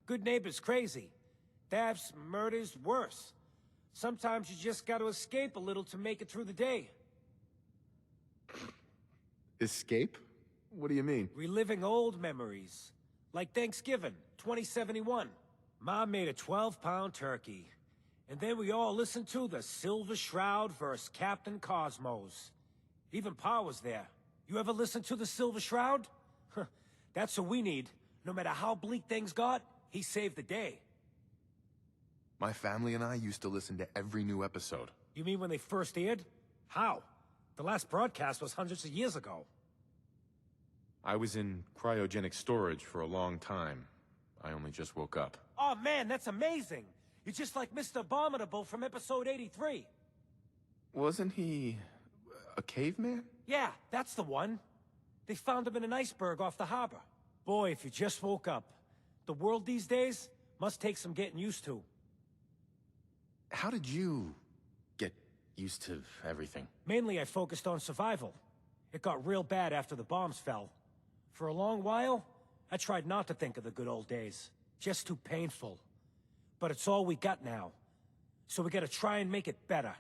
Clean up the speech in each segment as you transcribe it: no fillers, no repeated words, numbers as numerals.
Good neighbor's crazy. Thefts, murders, worse. Sometimes you just gotta escape a little to make it through the day. Escape? What do you mean? Reliving old memories. Like Thanksgiving, 2071. Mom made a 12-pound turkey. And then we all listened to the Silver Shroud vs. Captain Cosmos. Even Pa was there. You ever listen to the Silver Shroud? That's what we need. No matter how bleak things got, he saved the day. My family and I used to listen to every new episode. You mean when they first aired? How? The last broadcast was hundreds of years ago. I was in cryogenic storage for a long time. I only just woke up. Oh man, that's amazing! You're just like Mr. Abominable from episode 83. Wasn't he a caveman? Yeah, that's the one. They found him in an iceberg off the harbor. Boy, if you just woke up. The world these days must take some getting used to. How did you get used to everything? Mainly I focused on survival. It got real bad after the bombs fell. For a long while, I tried not to think of the good old days. Just too painful. But it's all we got now. So we gotta try and make it better.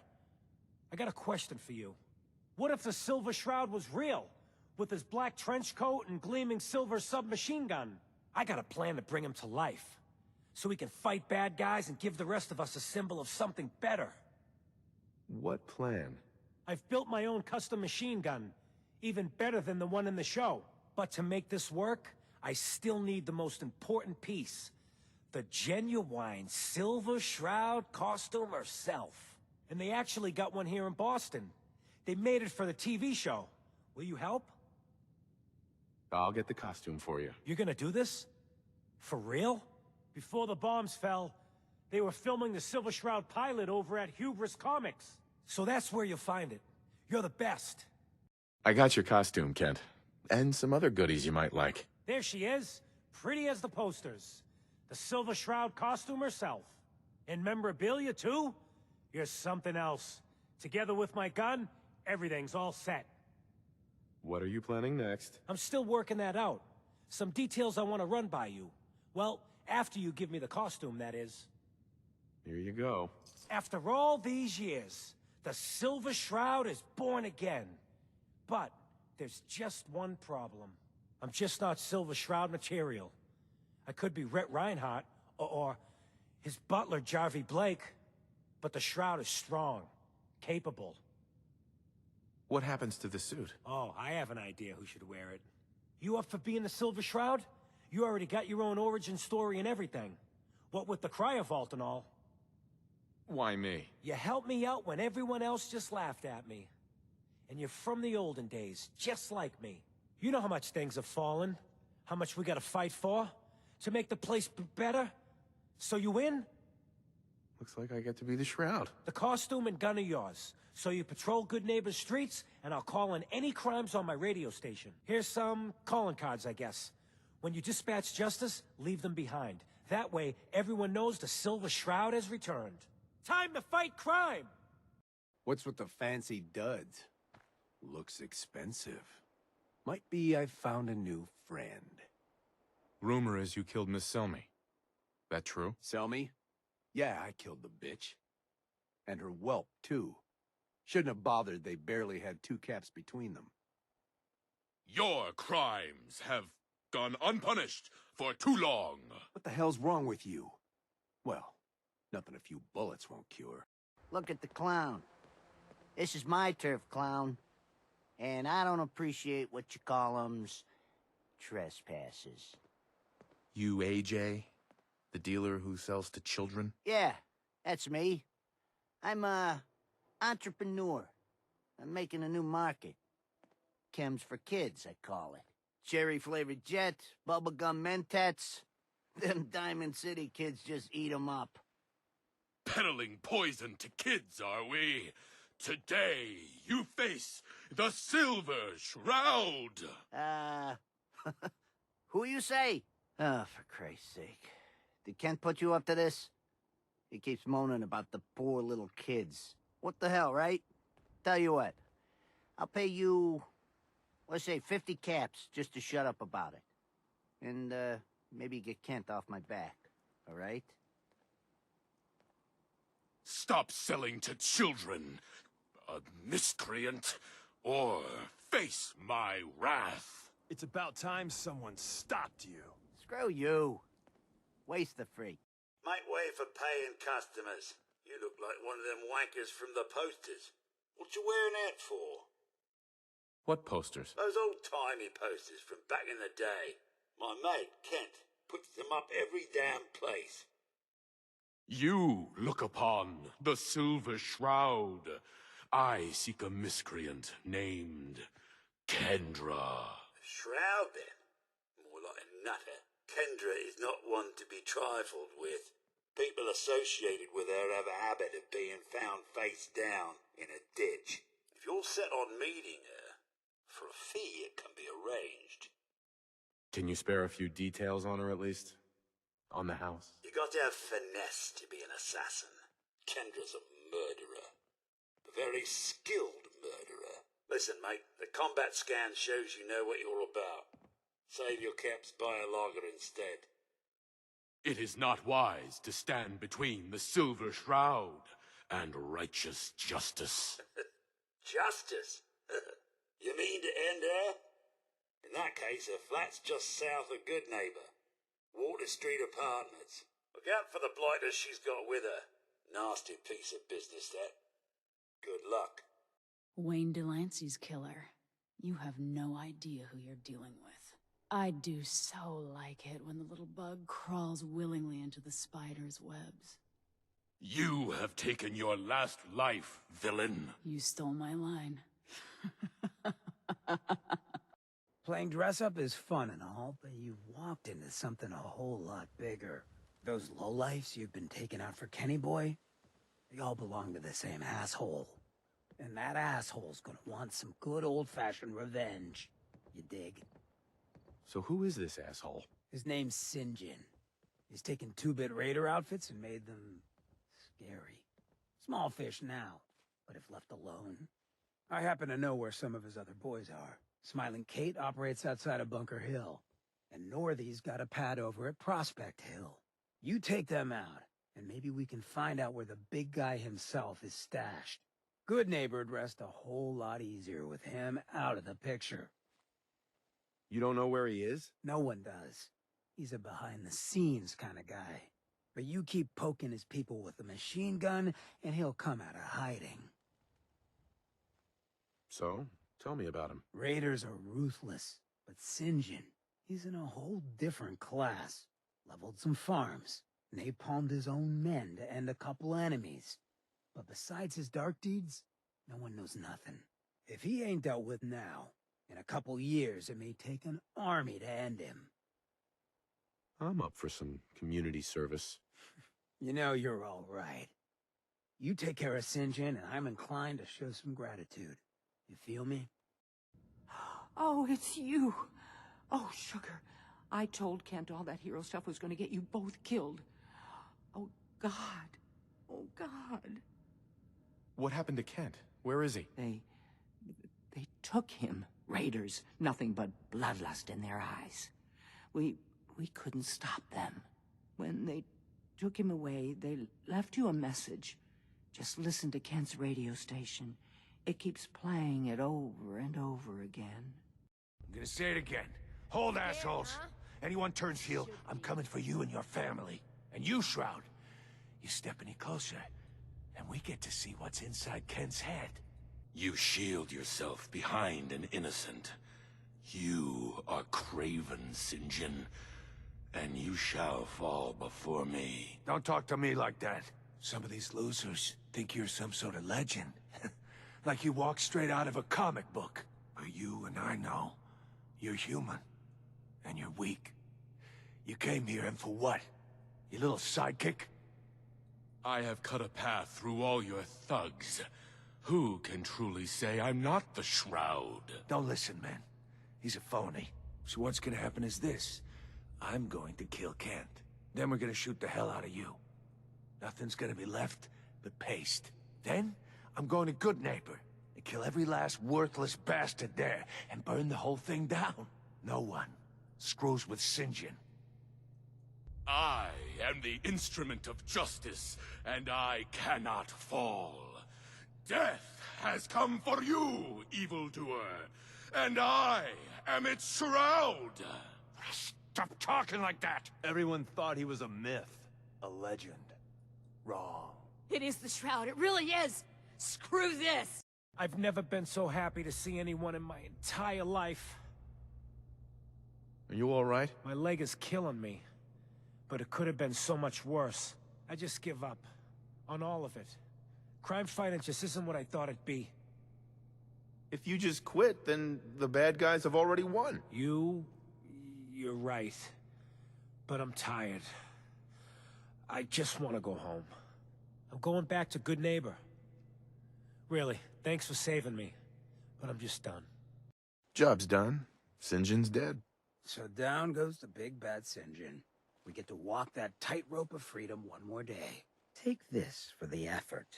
I got a question for you. What if the Silver Shroud was real? With his black trench coat and gleaming silver submachine gun? I got a plan to bring him to life. So we can fight bad guys and give the rest of us a symbol of something better. What plan? I've built my own custom machine gun. Even better than the one in the show. But to make this work, I still need the most important piece. The genuine Silver Shroud costume herself. And they actually got one here in Boston. They made it for the TV show. Will you help? I'll get the costume for you. You're gonna do this? For real? Before the bombs fell, they were filming the Silver Shroud pilot over at Hubris Comics. So that's where you'll find it. You're the best. I got your costume, Kent. And some other goodies you might like. There she is, pretty as the posters. The Silver Shroud costume herself. And memorabilia, too? You're something else. Together with my gun, everything's all set. What are you planning next? I'm still working that out. Some details I want to run by you. Well, after you give me the costume, that is. Here you go. After all these years, the Silver Shroud is born again. But there's just one problem. I'm just not Silver Shroud material. I could be Rhett Reinhardt, or his butler, Jarvie Blake. But the Shroud is strong, capable. What happens to the suit? Oh, I have an idea who should wear it. You up for being the Silver Shroud? You already got your own origin story and everything. What with the cryovault and all. Why me? You helped me out when everyone else just laughed at me. And you're from the olden days, just like me. You know how much things have fallen. How much we gotta fight for. To make the place better. So you win? Looks like I get to be the Shroud. The costume and gun are yours. So you patrol Good Neighbor's streets, and I'll call in any crimes on my radio station. Here's some calling cards, I guess. When you dispatch justice, leave them behind. That way, everyone knows the Silver Shroud has returned. Time to fight crime! What's with the fancy duds? Looks expensive. Might be I found a new friend. Rumor is you killed Miss Selmy. That true? Selmy? Yeah, I killed the bitch. And her whelp, too. Shouldn't have bothered, they barely had 2 caps between them. Your crimes have gone unpunished for too long. What the hell's wrong with you? Well, nothing a few bullets won't cure. Look at the clown. This is my turf, clown. And I don't appreciate what you call 'em's trespasses. You AJ? The dealer who sells to children? Yeah, that's me. I'm a entrepreneur. I'm making a new market. Chems for kids, I call it. Cherry-flavored jet, bubblegum mentats. Them Diamond City kids just eat 'em up. Peddling poison to kids, are we? Today, you face the Silver Shroud. Who you say? Oh, for Christ's sake. Did Kent put you up to this? He keeps moaning about the poor little kids. What the hell, right? Tell you what. I'll pay you, let's say 50 caps just to shut up about it. And, maybe get Kent off my back. all right? Stop selling to children, a miscreant, or face my wrath. It's about time someone stopped you. Screw you. Waste the freak. Make way for paying customers. You look like one of them wankers from the posters. What you wearing that for? What posters? Those old-timey posters from back in the day. My mate, Kent, puts them up every damn place. You look upon the Silver Shroud. I seek a miscreant named Kendra. Shroud, then? More like a nutter. Kendra is not one to be trifled with. People associated with her have a habit of being found face down in a ditch. If you're set on meeting her, for a fee it can be arranged. Can you spare a few details on her at least? On the house? You got to have finesse to be an assassin. Kendra's a murderer. A very skilled murderer. Listen, mate, the combat scan shows you know what you're about. Save your caps, buy a lager instead. It is not wise to stand between the Silver Shroud and righteous justice. Justice? You mean to end her? In that case, her flat's just south of Good Neighbor. Water Street Apartments. Look out for the blighters she's got with her. Nasty piece of business, that. Good luck. Wayne Delancey's killer. You have no idea who you're dealing with. I do so like it when the little bug crawls willingly into the spider's webs. You have taken your last life, villain. You stole my line. Playing dress-up is fun and all, but you've walked into something a whole lot bigger. Those lowlifes you've been taking out for Kenny Boy, they all belong to the same asshole. And that asshole's gonna want some good old-fashioned revenge. You dig? So who is this asshole? His name's Sinjin. He's taken 2-bit raider outfits and made them scary. Small fish now, but if left alone. I happen to know where some of his other boys are. Smiling Kate operates outside of Bunker Hill, and Northy's got a pad over at Prospect Hill. You take them out, and maybe we can find out where the big guy himself is stashed. Good Neighbor'd rest a whole lot easier with him out of the picture. You don't know where he is? No one does. He's a behind-the-scenes kind of guy. But you keep poking his people with a machine gun, and he'll come out of hiding. So, tell me about him. Raiders are ruthless, but Sinjin, he's in a whole different class. Leveled some farms, napalmed his own men to end a couple enemies. But besides his dark deeds, no one knows nothing. If he ain't dealt with now, in a couple years it may take an army to end him. I'm up for some community service. You know you're all right. You take care of Sinjin, and I'm inclined to show some gratitude. You feel me? Oh, it's you. Oh, sugar. I told Kent all that hero stuff was going to get you both killed. Oh, God. Oh, God. What happened to Kent? Where is he? They took him. Raiders. Nothing but bloodlust in their eyes. We couldn't stop them. When they took him away, they left you a message. Just listen to Kent's radio station. It keeps playing it over and over again. I'm gonna say it again. Hold, assholes. Anyone turns heel, I'm coming for you and your family. And you, Shroud, you step any closer, and we get to see what's inside Kent's head. You shield yourself behind an innocent. You are Craven, Sinjin, and you shall fall before me. Don't talk to me like that. Some of these losers think you're some sort of legend. Like you walk straight out of a comic book. But you and I know, you're human. And you're weak. You came here and for what? Your little sidekick? I have cut a path through all your thugs. Who can truly say I'm not the Shroud? Don't listen, man. He's a phony. So what's gonna happen is this. I'm going to kill Kent. Then we're gonna shoot the hell out of you. Nothing's gonna be left but paste. Then, I'm going to Good Neighbor and kill every last worthless bastard there and burn the whole thing down. No one screws with Sinjin. I am the instrument of justice, and I cannot fall. Death has come for you, evildoer, and I am its shroud. Stop talking like that! Everyone thought he was a myth, a legend. Wrong. It is the Shroud, it really is! Screw this! I've never been so happy to see anyone in my entire life. Are you all right? My leg is killing me. But it could have been so much worse. I just give up. On all of it. Crime fighting just isn't what I thought it'd be. If you just quit, then the bad guys have already won. You're right. But I'm tired. I just want to go home. I'm going back to Good Neighbor. Really, thanks for saving me. But I'm just done. Job's done. Sinjin's dead. So down goes the big bad Sinjin. We get to walk that tightrope of freedom one more day. Take this for the effort.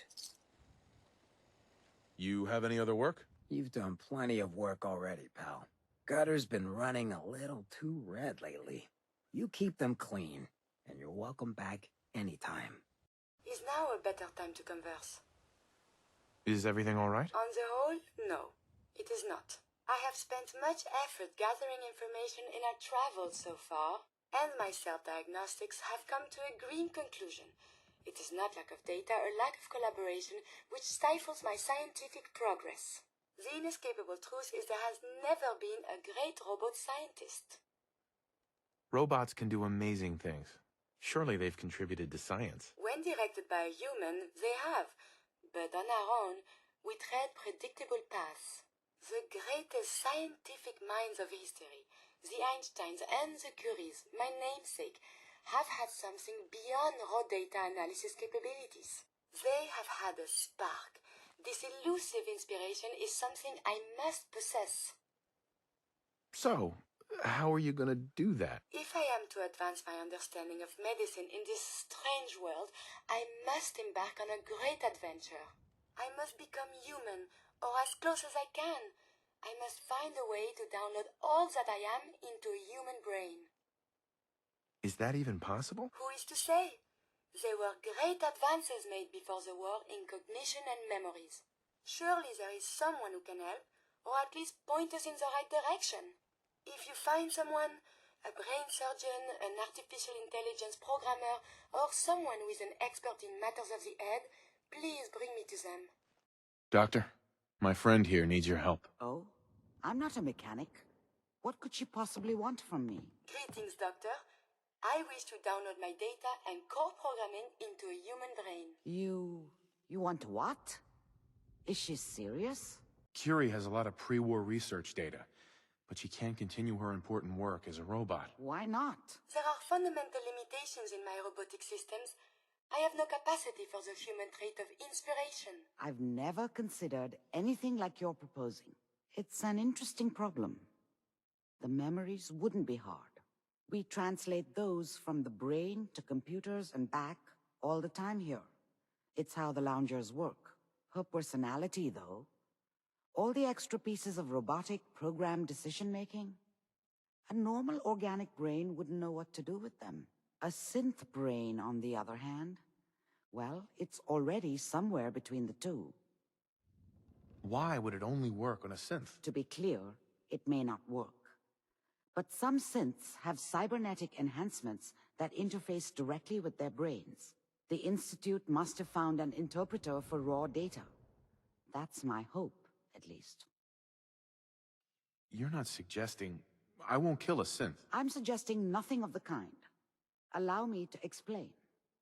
You have any other work? You've done plenty of work already, pal. Gutter's been running a little too red lately. You keep them clean, and you're welcome back anytime. Is now a better time to converse? Is everything all right? On the whole, no. It is not. I have spent much effort gathering information in our travels so far, and my self-diagnostics have come to a green conclusion. It is not lack of data or lack of collaboration which stifles my scientific progress. The inescapable truth is there has never been a great robot scientist. Robots can do amazing things. Surely they've contributed to science. When directed by a human, they have. But on our own, we tread predictable paths. The greatest scientific minds of history, the Einsteins and the Curies, my namesake, have had something beyond raw data analysis capabilities. They have had a spark. This elusive inspiration is something I must possess. So, how are you gonna do that? If I am to advance my understanding of medicine in this strange world, I must embark on a great adventure. I must become human, or as close as I can. I must find a way to download all that I am into a human brain. Is that even possible? Who is to say? There were great advances made before the war in cognition and memories. Surely there is someone who can help, or at least point us in the right direction. If you find someone, a brain surgeon, an artificial intelligence programmer, or someone who is an expert in matters of the head, please bring me to them. Doctor, my friend here needs your help. Oh? I'm not a mechanic. What could she possibly want from me? Greetings, Doctor. I wish to download my data and core programming into a human brain. You want what? Is she serious? Curie has a lot of pre-war research data, but she can't continue her important work as a robot. Why not? There are fundamental limitations in my robotic systems. I have no capacity for the human trait of inspiration. I've never considered anything like you're proposing. It's an interesting problem. The memories wouldn't be hard. We translate those from the brain to computers and back all the time here. It's how the loungers work. Her personality, though, all the extra pieces of robotic programmed decision-making, a normal organic brain wouldn't know what to do with them. A synth brain, on the other hand, well, it's already somewhere between the two. Why would it only work on a synth? To be clear, it may not work. But some synths have cybernetic enhancements that interface directly with their brains. The Institute must have found an interpreter for raw data. That's my hope, at least. You're not suggesting... I won't kill a synth. I'm suggesting nothing of the kind. Allow me to explain.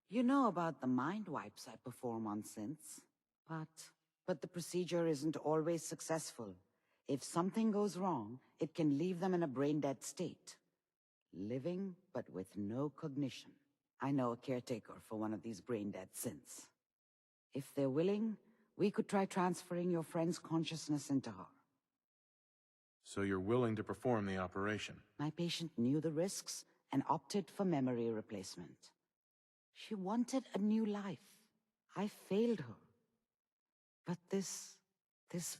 You know about the mind wipes I perform on synths, but the procedure isn't always successful. If something goes wrong, it can leave them in a brain-dead state. Living, but with no cognition. I know a caretaker for one of these brain-dead synths. If they're willing, we could try transferring your friend's consciousness into her. So you're willing to perform the operation? My patient knew the risks and opted for memory replacement. She wanted a new life. I failed her. But this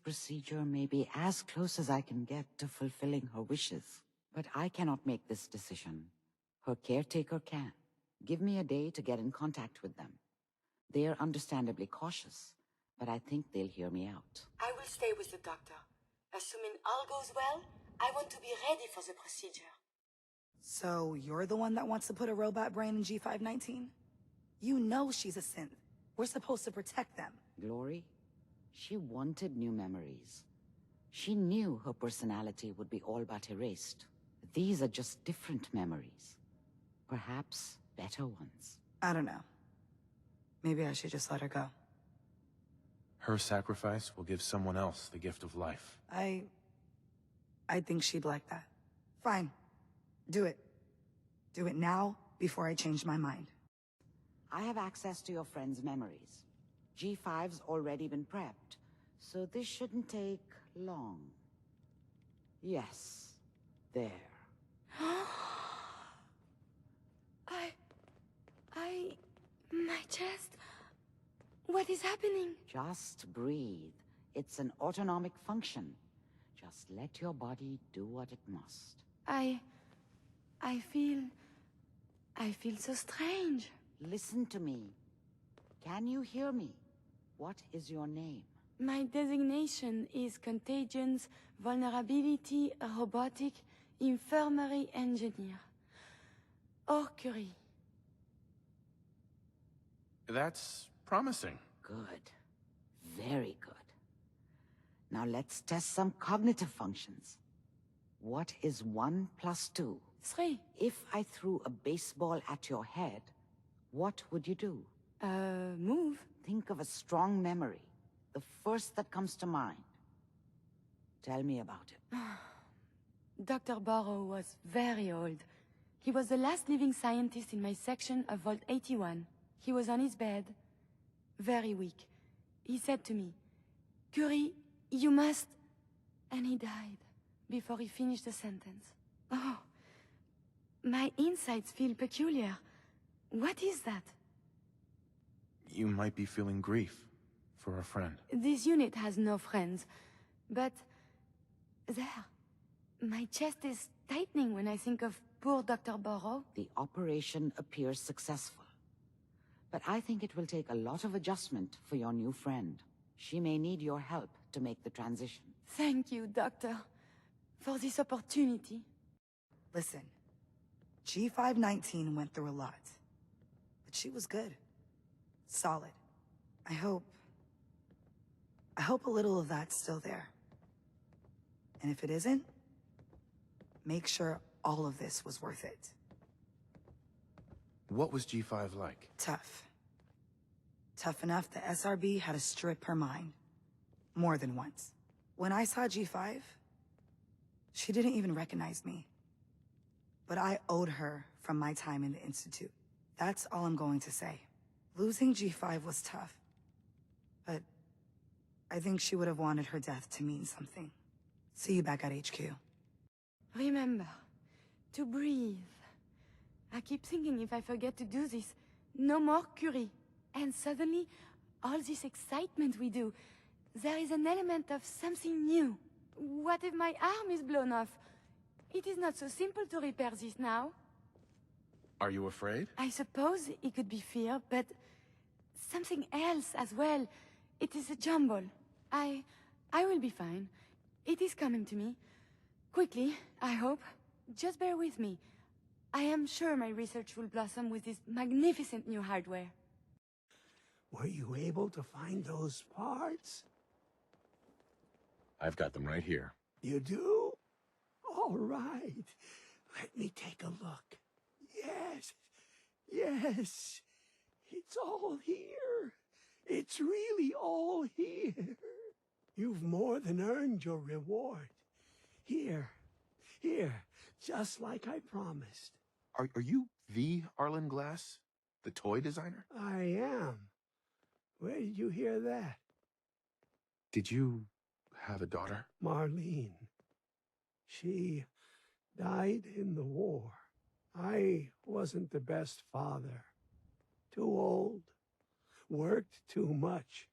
procedure may be as close as I can get to fulfilling her wishes. But I cannot make this decision. Her caretaker can. Give me a day to get in contact with them. They're understandably cautious, but I think they'll hear me out. I will stay with the doctor. Assuming all goes well, I want to be ready for the procedure. So you're the one that wants to put a robot brain in G519? You know she's a synth. We're supposed to protect them. Glory, she wanted new memories. She knew her personality would be all but erased. These are just different memories. Perhaps better ones. I don't know. Maybe I should just let her go. Her sacrifice will give someone else the gift of life. I think she'd like that. Fine. Do it. Do it now, before I change my mind. I have access to your friend's memories. G5's already been prepped, so this shouldn't take long. Yes. There. My chest? What is happening? Just breathe. It's an autonomic function. Just let your body do what it must. I feel so strange. Listen to me. Can you hear me? What is your name? My designation is Contagions, Vulnerability, Robotic, Infirmary Engineer. Orcurie. That's promising. Good. Very good. Now let's test some cognitive functions. What is 1 + 2? 3. If I threw a baseball at your head, what would you do? Move. Think of a strong memory. The first that comes to mind. Tell me about it. Dr. Burrow was very old. He was the last living scientist in my section of Vault 81. He was on his bed, very weak. He said to me, "Curie, you must..." And he died before he finished the sentence. Oh, my insides feel peculiar. What is that? You might be feeling grief for a friend. This unit has no friends, but there, my chest is tightening when I think of poor Dr. Burrow. The operation appears successful. But I think it will take a lot of adjustment for your new friend. She may need your help to make the transition. Thank you, Doctor, for this opportunity. Listen, G519 went through a lot. But she was good. Solid. I hope a little of that's still there. And if it isn't, make sure all of this was worth it. What was G5 like? Tough. Tough enough the SRB had to strip her mind. More than once. When I saw G5, she didn't even recognize me. But I owed her from my time in the Institute. That's all I'm going to say. Losing G5 was tough. But I think she would have wanted her death to mean something. See you back at HQ. Remember, to breathe. I keep thinking if I forget to do this, no more Curie. And suddenly, all this excitement we do, there is an element of something new. What if my arm is blown off? It is not so simple to repair this now. Are you afraid? I suppose it could be fear, but something else as well. It is a jumble. I will be fine. It is coming to me. Quickly, I hope. Just bear with me. I am sure my research will blossom with this magnificent new hardware. Were you able to find those parts? I've got them right here. You do? All right. Let me take a look. Yes. Yes. It's all here. It's really all here. You've more than earned your reward. Here. Here. Just like I promised. Are you the Arlen Glass? The toy designer? I am. Where did you hear that? Did you have a daughter? Marlene. She died in the war. I wasn't the best father. Too old. Worked too much.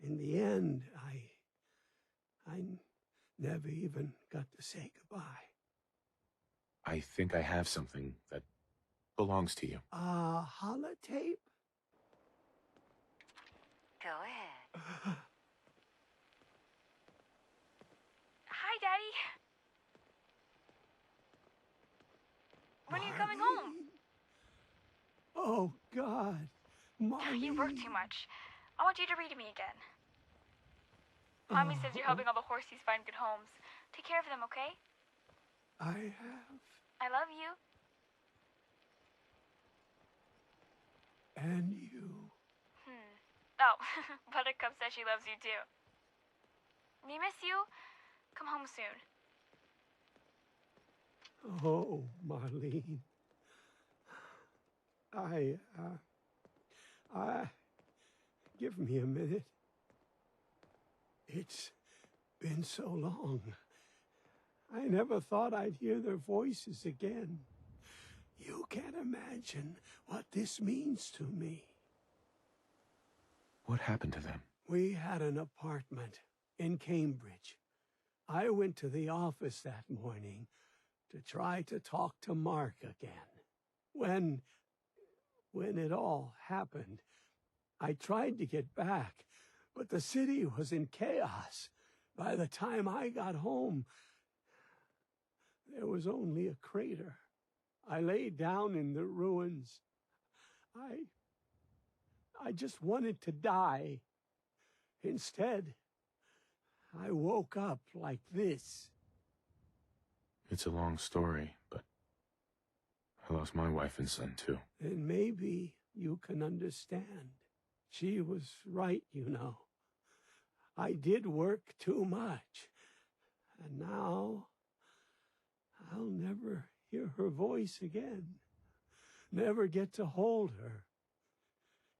In the end, I never even got to say goodbye. I think I have something that belongs to you. Holotape? Go ahead. Hi, Daddy. When are you coming home? Oh, God. Marlene. You work too much. I want you to read to me again. Mommy says you're helping all the horsies find good homes. Take care of them, okay? I have. I love you. And you. Oh, Buttercup says she loves you too. We miss you. Come home soon. Oh, Marlene. Give me a minute. It's been so long. I never thought I'd hear their voices again. You can't imagine what this means to me. What happened to them? We had an apartment in Cambridge. I went to the office that morning to try to talk to Mark again. When it all happened, I tried to get back, but the city was in chaos. By the time I got home, there was only a crater. I lay down in the ruins. I just wanted to die. Instead, I woke up like this. It's a long story, but I lost my wife and son too. Then maybe you can understand. She was right, you know. I did work too much. And now, I'll never hear her voice again. Never get to hold her.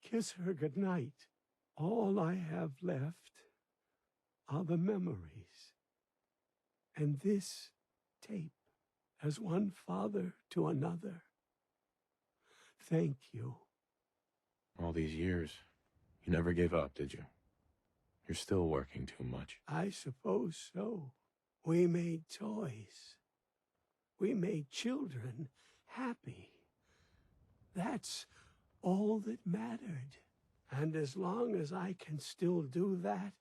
Kiss her goodnight. All I have left are the memories. And this tape, as one father to another. Thank you. All these years, you never gave up, did you? You're still working too much. I suppose so. We made toys. We made children happy. That's all that mattered. And as long as I can still do that,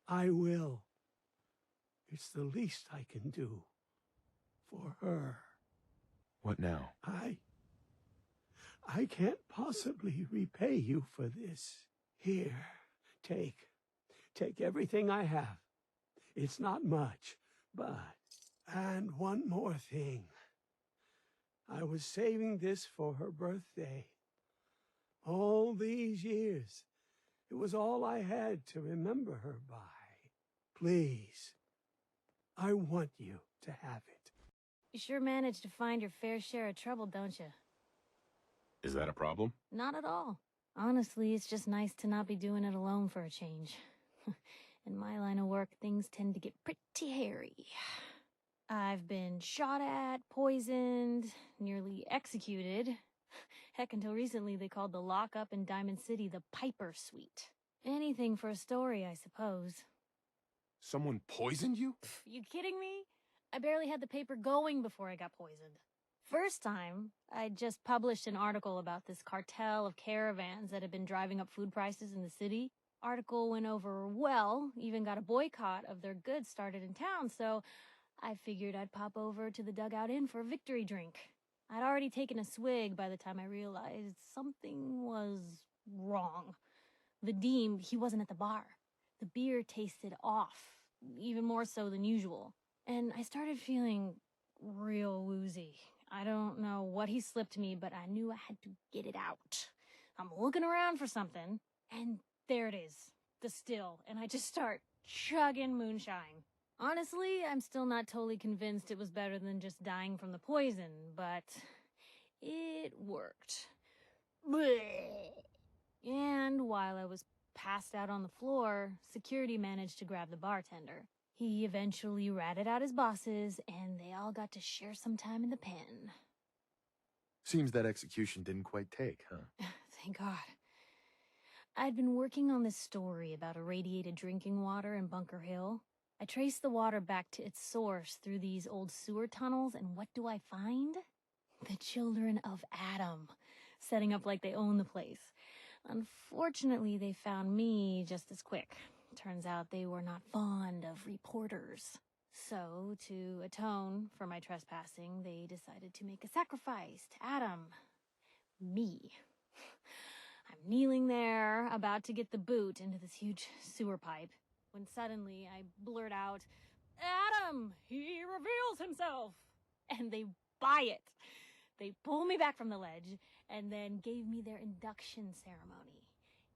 I will. It's the least I can do for her. What now? I can't possibly repay you for this. Here, take everything I have. It's not much, but... And one more thing. I was saving this for her birthday. All these years, it was all I had to remember her by. Please, I want you to have it. You sure managed to find your fair share of trouble, don't you? Is that a problem? Not at all. Honestly, it's just nice to not be doing it alone for a change. In my line of work, things tend to get pretty hairy. I've been shot at, poisoned, nearly executed. Heck, until recently they called the lockup in Diamond City the Piper Suite. Anything for a story, I suppose. Someone poisoned you? You kidding me? I barely had the paper going before I got poisoned. First time, I just published an article about this cartel of caravans that had been driving up food prices in the city. Article went over well, even got a boycott of their goods started in town, so I figured I'd pop over to the Dugout Inn for a victory drink. I'd already taken a swig by the time I realized something was wrong. Vadim, he wasn't at the bar. The beer tasted off, even more so than usual. And I started feeling real woozy. I don't know what he slipped me, but I knew I had to get it out. I'm looking around for something, and there it is, the still, and I just start chugging moonshine. Honestly, I'm still not totally convinced it was better than just dying from the poison, but it worked. Blech. And while I was passed out on the floor, security managed to grab the bartender. He eventually ratted out his bosses, and they all got to share some time in the pen. Seems that execution didn't quite take, huh? Thank God. I'd been working on this story about irradiated drinking water in Bunker Hill. I traced the water back to its source through these old sewer tunnels, and what do I find? The Children of Adam, setting up like they own the place. Unfortunately, they found me just as quick. Turns out they were not fond of reporters. So, to atone for my trespassing, they decided to make a sacrifice to Adam. Me. I'm kneeling there, about to get the boot into this huge sewer pipe, when suddenly I blurt out, "Adam! He reveals himself!" And they buy it. They pull me back from the ledge, and then gave me their induction ceremony.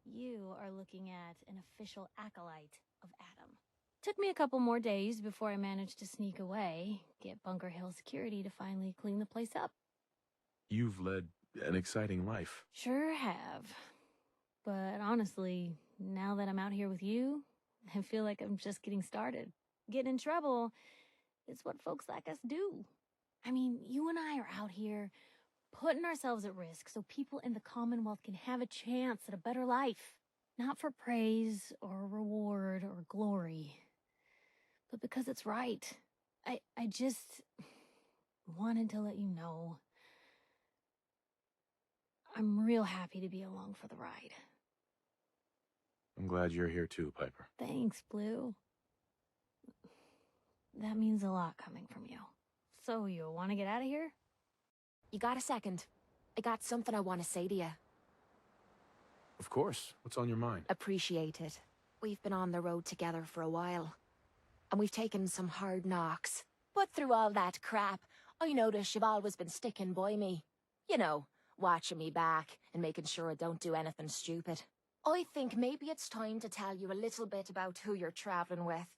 You are looking at an official acolyte of Adam. Took me a couple more days before I managed to sneak away, get Bunker Hill security to finally clean the place up. You've led an exciting life. Sure have. But honestly, now that I'm out here with you, I feel like I'm just getting started. Getting in trouble is what folks like us do. I mean, you and I are out here putting ourselves at risk so people in the Commonwealth can have a chance at a better life. Not for praise or reward or glory, but because it's right. I just wanted to let you know I'm real happy to be along for the ride. I'm glad you're here too, Piper. Thanks, Blue. That means a lot coming from you. So, you want to get out of here? You got a second? I got something I want to say to you. Of course. What's on your mind? Appreciate it. We've been on the road together for a while. And we've taken some hard knocks. But through all that crap, I notice you've always been sticking by me. You know, watching me back and making sure I don't do anything stupid. I think maybe it's time to tell you a little bit about who you're traveling with.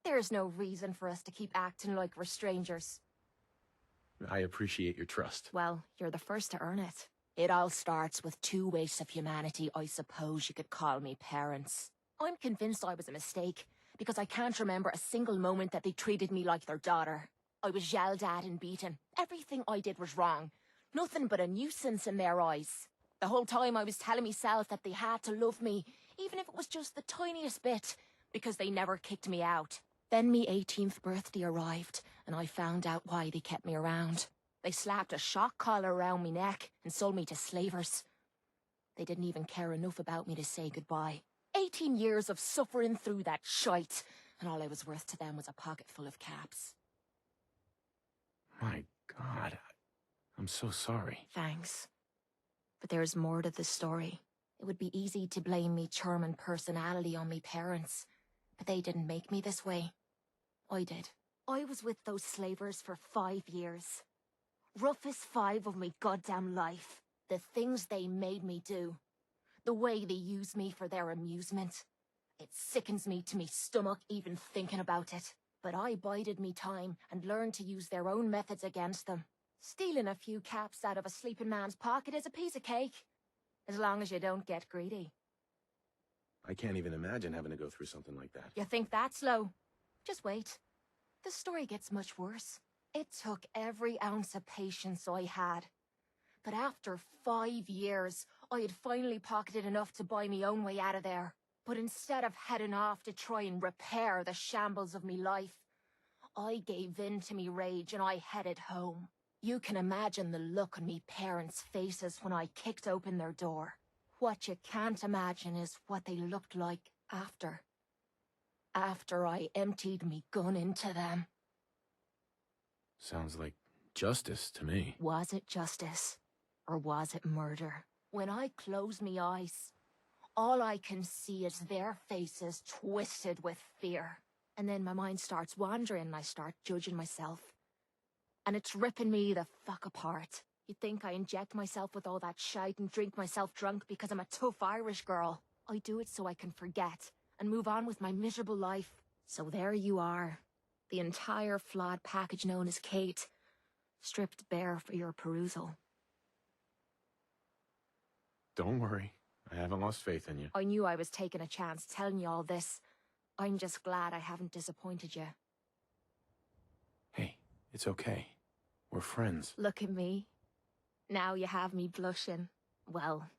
There's no reason for us to keep acting like we're strangers. I appreciate your trust. Well, you're the first to earn it. It all starts with two wastes of humanity I suppose you could call me parents. I'm convinced I was a mistake, because I can't remember a single moment that they treated me like their daughter. I was yelled at and beaten. Everything I did was wrong. Nothing but a nuisance in their eyes. The whole time I was telling myself that they had to love me, even if it was just the tiniest bit, because they never kicked me out. Then me 18th birthday arrived, and I found out why they kept me around. They slapped a shock collar around me neck and sold me to slavers. They didn't even care enough about me to say goodbye. 18 years of suffering through that shite, and all I was worth to them was a pocket full of caps. My God, I'm so sorry. Thanks. But there's more to the story. It would be easy to blame me charming personality on me parents, but they didn't make me this way. I did. I was with those slavers for 5 years. Roughest 5 of my goddamn life. The things they made me do. The way they used me for their amusement. It sickens me to me stomach even thinking about it. But I bided me time and learned to use their own methods against them. Stealing a few caps out of a sleeping man's pocket is a piece of cake. As long as you don't get greedy. I can't even imagine having to go through something like that. You think that's low? Just wait. The story gets much worse. It took every ounce of patience I had. But after 5 years, I had finally pocketed enough to buy me own way out of there. But instead of heading off to try and repair the shambles of me life, I gave in to me rage and I headed home. You can imagine the look on me parents' faces when I kicked open their door. What you can't imagine is what they looked like after. After I emptied me gun into them. Sounds like justice to me. Was it justice? Or was it murder? When I close me eyes, all I can see is their faces twisted with fear. And then my mind starts wandering and I start judging myself. And it's ripping me the fuck apart. You'd think I inject myself with all that shite and drink myself drunk because I'm a tough Irish girl. I do it so I can forget and move on with my miserable life. So there you are. The entire flawed package known as Kate. Stripped bare for your perusal. Don't worry. I haven't lost faith in you. I knew I was taking a chance telling you all this. I'm just glad I haven't disappointed you. Hey, it's okay. We're friends. Look at me. Now you have me blushing. Well,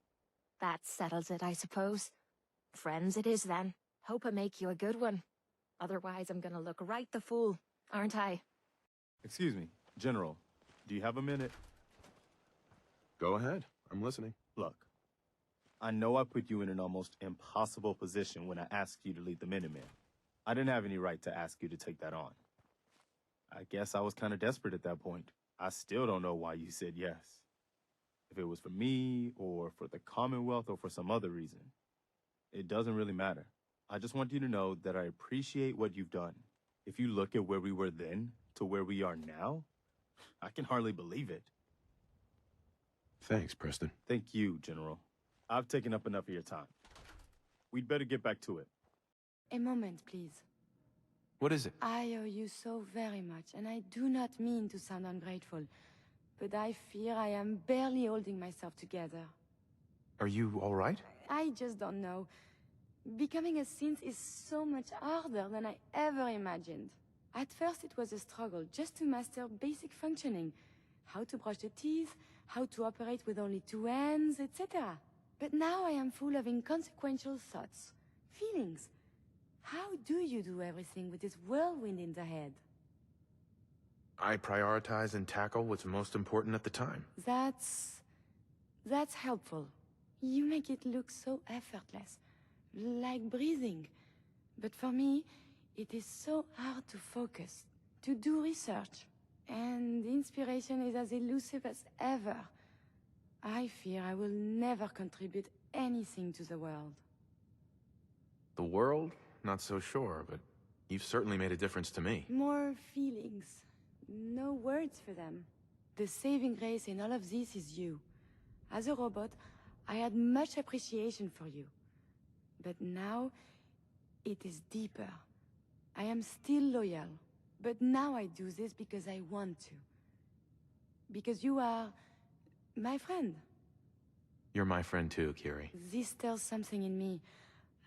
that settles it, I suppose. Friends it is, then. Hope I make you a good one. Otherwise, I'm gonna look right the fool, aren't I? Excuse me, General. Do you have a minute? Go ahead. I'm listening. Look, I know I put you in an almost impossible position when I asked you to lead the Minutemen. I didn't have any right to ask you to take that on. I guess I was kind of desperate at that point. I still don't know why you said yes. If it was for me, or for the Commonwealth, or for some other reason. It doesn't really matter. I just want you to know that I appreciate what you've done. If you look at where we were then to where we are now, I can hardly believe it. Thanks, Preston. Thank you, General. I've taken up enough of your time. We'd better get back to it. A moment, please. What is it? I owe you so very much, and I do not mean to sound ungrateful, but I fear I am barely holding myself together. Are you all right? I just don't know. Becoming a synth is so much harder than I ever imagined. At first it was a struggle just to master basic functioning. How to brush the teeth, how to operate with only 2 hands, etc. But now I am full of inconsequential thoughts, feelings. How do you do everything with this whirlwind in the head? I prioritize and tackle what's most important at the time. That's helpful. You make it look so effortless, like breathing. But for me, it is so hard to focus, to do research. And inspiration is as elusive as ever. I fear I will never contribute anything to the world. The world? Not so sure, but you've certainly made a difference to me. More feelings. No words for them. The saving grace in all of this is you. As a robot, I had much appreciation for you. But now, it is deeper. I am still loyal. But now I do this because I want to. Because you are my friend. You're my friend too, Curie. This stirs something in me.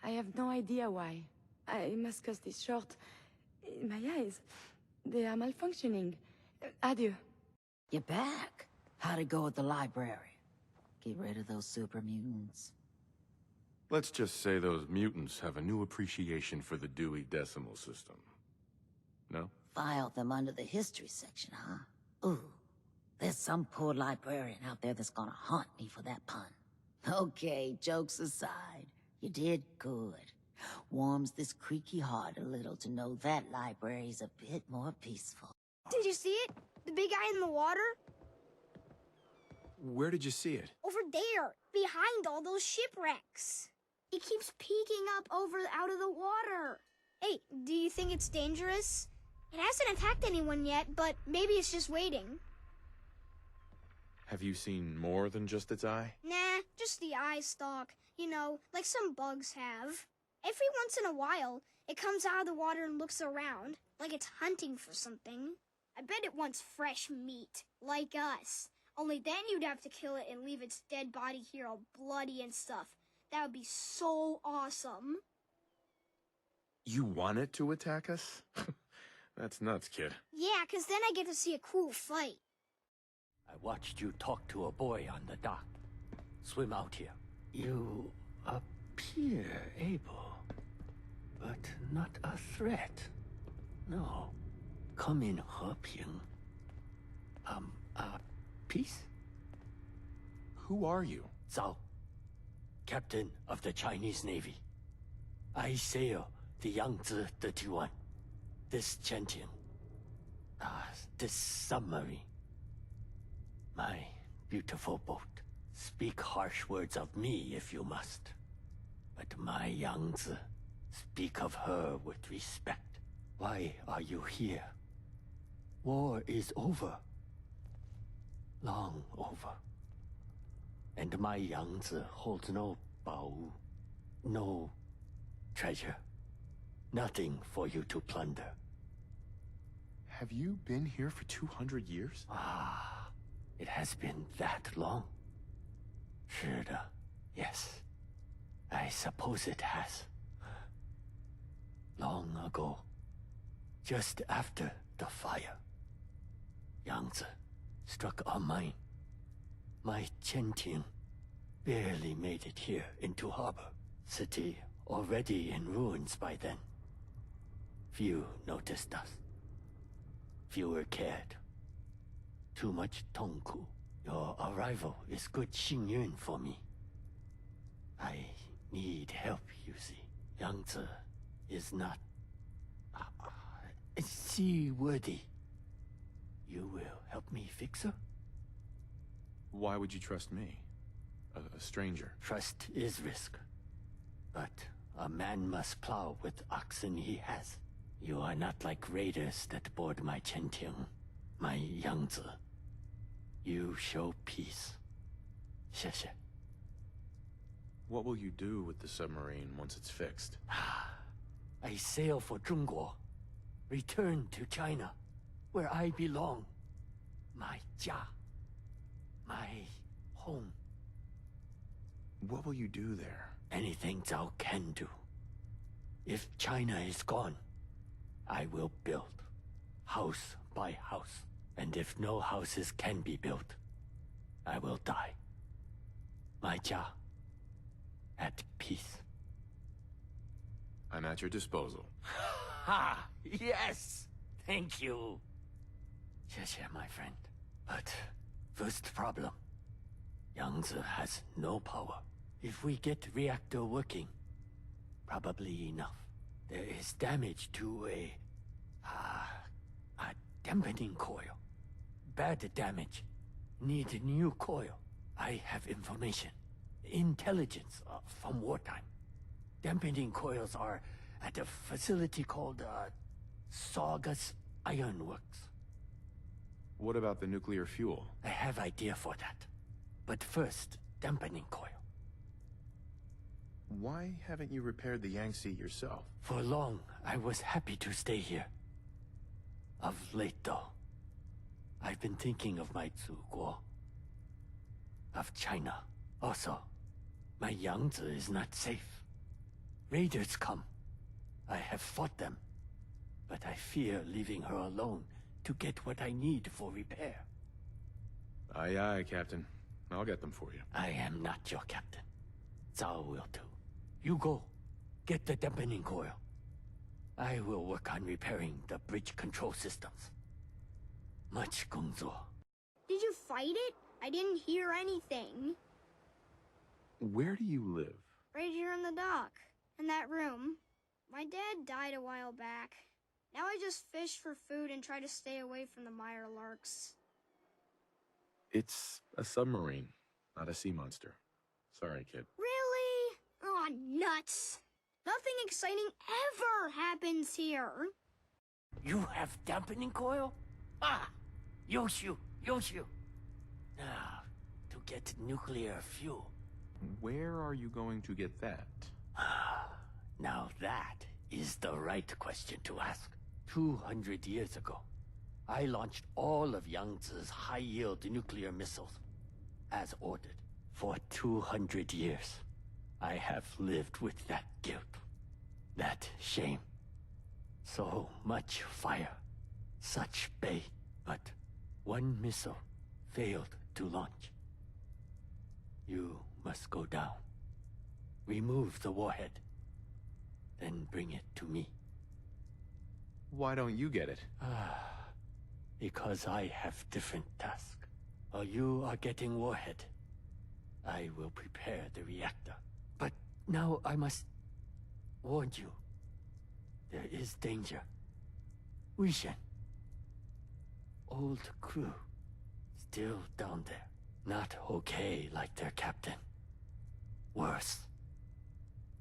I have no idea why. I must cut this short. My eyes, they are malfunctioning. Adieu. You're back. How'd it go at the library? Get rid of those super mutants. Let's just say those mutants have a new appreciation for the Dewey Decimal System. No? Filed them under the history section, huh? Ooh, there's some poor librarian out there that's gonna haunt me for that pun. Okay, jokes aside, you did good. Warms this creaky heart a little to know that library's a bit more peaceful. Did you see it? The big guy in the water? Where did you see it? Over there, behind all those shipwrecks. It keeps peeking up out of the water. Hey, do you think it's dangerous? It hasn't attacked anyone yet, but maybe it's just waiting. Have you seen more than just its eye? Nah, just the eye stalk. You know, like some bugs have. Every once in a while, it comes out of the water and looks around, like it's hunting for something. I bet it wants fresh meat, like us. Only then you'd have to kill it and leave its dead body here all bloody and stuff. That would be so awesome. You want it to attack us? That's nuts, kid. Yeah, 'cause then I get to see a cool fight. I watched you talk to a boy on the dock. Swim out here. You appear able, but not a threat. No. Come in, Heping. Peace? Who are you? Zhao, captain of the Chinese Navy. I sail the Yangtze 31. This Chentian. This submarine. My beautiful boat. Speak harsh words of me if you must. But my Yangtze, speak of her with respect. Why are you here? War is over. Long over. And my Yangtze holds no Baowu, no treasure. Nothing for you to plunder. Have you been here for 200 years? It has been that long? Sure, yes. I suppose it has. Long ago, just after the fire, Yangtze struck our mine. My Chentian barely made it here into harbor. City already in ruins by then. Few noticed us. Fewer cared. Too much Tongku Your arrival is good Xingyun for me. I need help, you see. Yangtze is not seaworthy. You will help me fix her? Why would you trust me? A stranger? Trust is risk. But a man must plow with oxen he has. You are not like raiders that board my Chentian, my Yangtze. You show peace. 谢谢. What will you do with the submarine once it's fixed? I sail for Zhongguo. Return to China, where I belong. My Jia. My home. What will you do there? Anything Zhao can do. If China is gone, I will build, house by house. And if no houses can be built, I will die. My Jia, at peace. I'm at your disposal. Ha! Yes! Thank you. 谢谢, my friend. But first problem. Yangtze has no power. If we get reactor working, probably enough. There is damage to a dampening coil. Bad damage. Need a new coil. I have information. Intelligence from wartime. Dampening coils are at a facility called Saugus Ironworks. What about the nuclear fuel? I have idea for that. But first, dampening coil. Why haven't you repaired the Yangtze yourself? For long, I was happy to stay here. Of late, though, I've been thinking of my Zuguo. Of China. Also, my Yangtze is not safe. Raiders come. I have fought them. But I fear leaving her alone to get what I need for repair. Aye, aye, Captain. I'll get them for you. I am not your captain. Zhao will do. You go. Get the dampening coil. I will work on repairing the bridge control systems. Much gongzuo. Did you fight it? I didn't hear anything. Where do you live? Right here in the dock. In that room. My dad died a while back. Now I just fish for food and try to stay away from the mire larks. It's a submarine, not a sea monster. Sorry, kid. Really? Aw, nuts. Nothing exciting ever happens here. You have dampening coil? Ah! Yoshu! Yoshu! Now, to get nuclear fuel. Where are you going to get that? Now that is the right question to ask. 200 years ago, I launched all of Yangtze's high-yield nuclear missiles, as ordered. For 200 years, I have lived with that guilt, that shame. So much fire, such bay, but one missile failed to launch. You must go down, remove the warhead, then bring it to me. Why don't you get it? Because I have different task. While you are getting warhead, I will prepare the reactor. But now I must warn you. There is danger. Wishen. Old crew. Still down there. Not okay like their captain. Worse.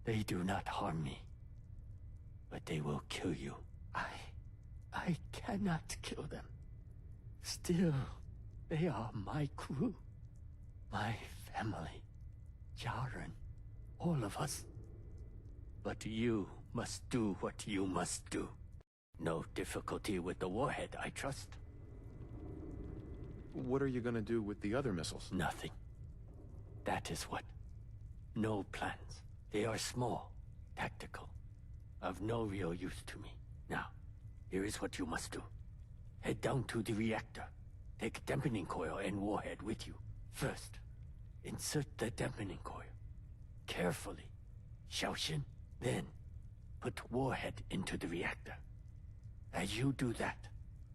They do not harm me. But they will kill you. I cannot kill them. Still, they are my crew. My family. Jaren. All of us. But you must do what you must do. No difficulty with the warhead, I trust. What are you gonna do with the other missiles? Nothing. That is what. No plans. They are small, tactical, of no real use to me. Now, here is what you must do. Head down to the reactor. Take dampening coil and warhead with you. First, insert the dampening coil. Carefully. Xiaoxin. Then, put warhead into the reactor. As you do that,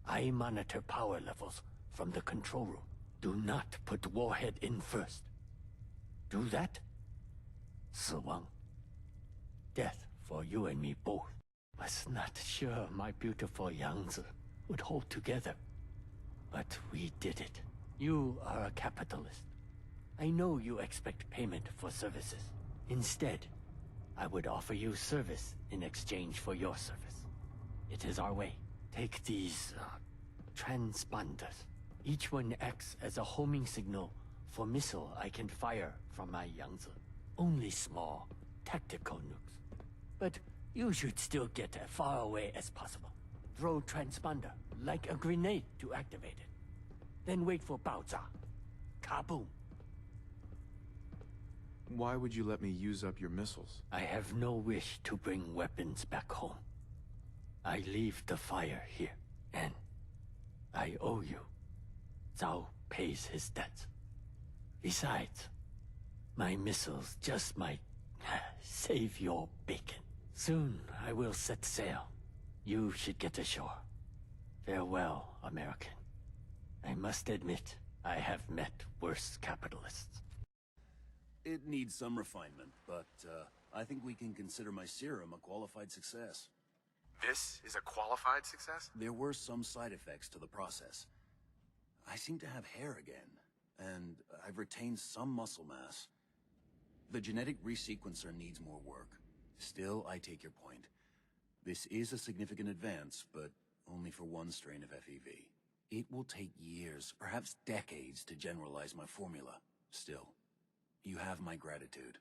I monitor power levels from the control room. Do not put Warhead in first. Do that, Siwang. Death for you and me both. Was not sure my beautiful Yangtze would hold together. But we did it. You are a capitalist. I know you expect payment for services. Instead, I would offer you service in exchange for your service. It is our way. Take these, transponders. Each one acts as a homing signal for missile I can fire from my Yangtze. Only small, tactical nukes. But you should still get as far away as possible. Throw transponder, like a grenade, to activate it. Then wait for Baoza. Kaboom! Why would you let me use up your missiles? I have no wish to bring weapons back home. I leave the fire here, and I owe you. Zhao pays his debts. Besides, my missiles just might save your bacon. Soon I will set sail. You should get ashore. Farewell, American. I must admit, I have met worse capitalists. It needs some refinement, but I think we can consider my serum a qualified success. This is a qualified success? There were some side effects to the process. I seem to have hair again, and I've retained some muscle mass. The genetic resequencer needs more work. Still, I take your point. This is a significant advance, but only for one strain of FEV. It will take years, perhaps decades, to generalize my formula. Still, you have my gratitude.